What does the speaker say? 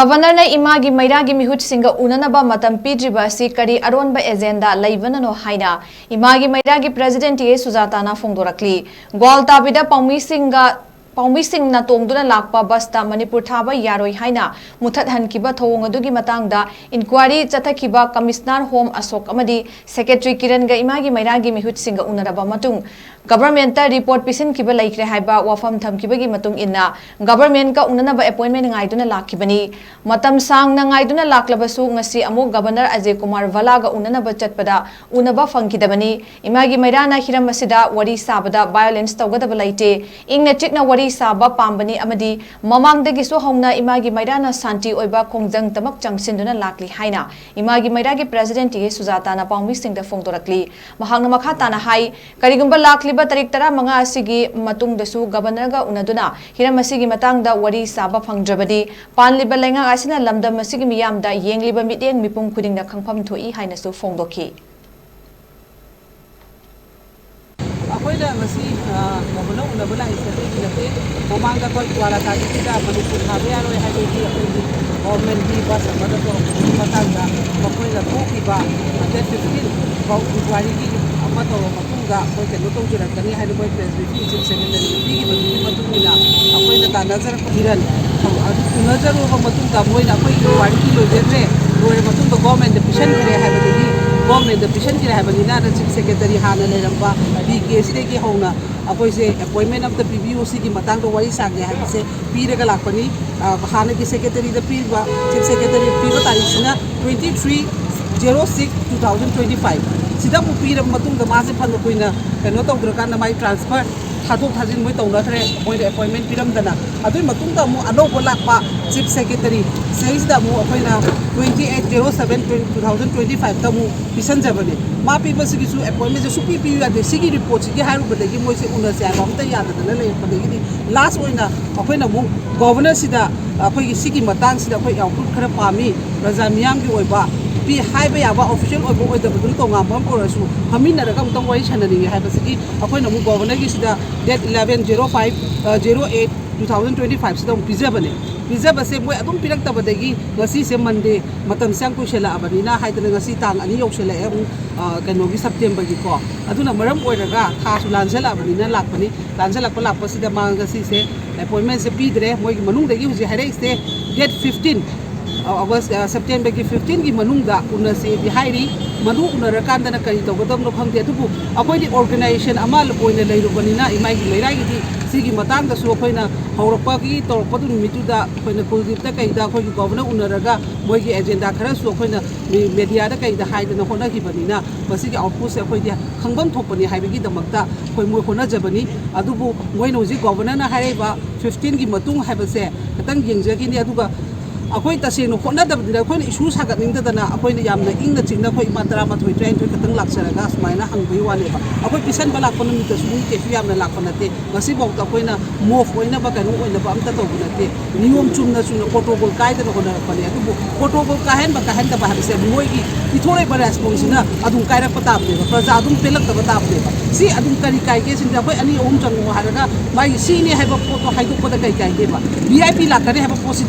Govenor Imagi Meira Meehut Singga Unanaba Matam Pidriba Ashi Kari Aronba agenda Leibanano HAINA Imagi Meira President TH.SUJATA PHONGDORAKLI Gwaltabida Paumishing Tongduna Lakpa Basta Manipur Thaba Yaroi HAINA Muthat Hankiba Thongadugi Matangda Inquiry Chatakiba Commissioner Home Asok Amadi Secretary Kiranga Imagi Meira Meehut Singga Unanaba Matam Government report pisin kiba laikre haiba wafam thamkibagi matung inna government ka unanaba appointment ngaiduna lakibani matam sang na ngaiduna laklabasu ngasi amuk governor Ajay Kumar Valaga unanaba chatpada unaba fangkidabani Imagi Meira na hiram masida wari sabada violence tawgadaba laite ingna chikna wari saba pambani amadi mamangdagi su hongna Imagi Meira na santi oiba khongjang tamak changsinduna lakli haina Imagi Meira gi president TH.SUJATA na Paumishing Phongdorakli mahangna makha tana hai karigumba lakli tarik tara mga asigi matung dasu governor ga unaduna hiram asigi matangda wari saba phangjabadi panliba lenga asina lamdam asigi miyamda yengliba miteng mipum khudingna khangpham thoi haina su phongdoki akoida masi governor unabula isate kilate momanga ko wala ta dida manipur habe aro haide ki government di bas amada ko matanga akoida thukiba ate 15 bau wari ki amato matunga ko ke no tawjira kani haide ko president chief secretary bi ki bagi matungina akoida ta nazar ko hiran nazar ko matunga moina ko wari ki lo jere roe matunga government decision kare haide ki government decision kare haide ni na chief secretary hana le ramba bi ke sire ki hona akoy se appointment of the PBOC ki matang do wari sang ya haide se pire ga lakpani hana ki secretary the chief secretary piro tarikh sina 23/06/2025 sida mu pira matung da mase phan ko ina kano tawdra kan na mai transfer thadok thajin moi tawna thre moi appointment piram dana adui matung da mu alo bolakpa chief secretary says da mu akoina 28/07/2025 da mu pisan jabane ma pi basi ki su appointment su pi ya de sigi report sigi haru badagi moi se una se abam ta yada dana le badagi last oina akoina mu governor sida akoi sigi matang sida akoi output khara pami raja miyam gi oiba pi haiba yaba official oibo oida budul to ngam ko rasu hamin na rakam tong wai chanani haiba sigi akoi na mu governor gi sida date 11/05/08/2025 sida pizabane pizaba se moi adum pirak tabadagi ngasi se monday matam sang ko sela abani na haidana ngasi tang ani yoksela e kano gi september gi ko aduna maram oiraga tha su lansela abani na lakpani lansela ko lakpa sida ma ngasi se appointment se pidre moi gi manung dagi huji haire se date 15 August September ki 15 ki manungda unase bi hairi manu unarakanda na kari tawgadam no khangte atubu akoi di organization amal poina leirubanina Imagi Meira gi sigi matang da su akoina haurakpa ki torpa du mitu da akoina kuldip ta kai da akoi governor unaraga moi gi agenda khara su akoina media da kai da haida na hona gi banina basi gi output se akoi dia khangbam thopani haibi gi damakta akoi moi khona jabani adubu moi no ji governor na haiba 15 gi matung haiba se katang yengjagi ni aduga akoi taseno khona da akoi issue sagat ning da na akoi yamna ingna chingna khoi matara ma thoi train thoi katang laksaraga smaina hangbai wale ba akoi pisan bala kon mi ta sumi ke yamna lakona te ngasi bok ta koina mof oina ba kanu oina ba amta to bunate niom chumna chuna protocol kai da hona pale adu protocol ka hen da ba se moi gi ithore ba response na adum kai ra pata be ba praja adum pelak da bata be si adum kari kai ke sin da koi ani om chango haraga mai si ni hai ba photo hai du pa da kai kai be ba VIP la kare hai ba posi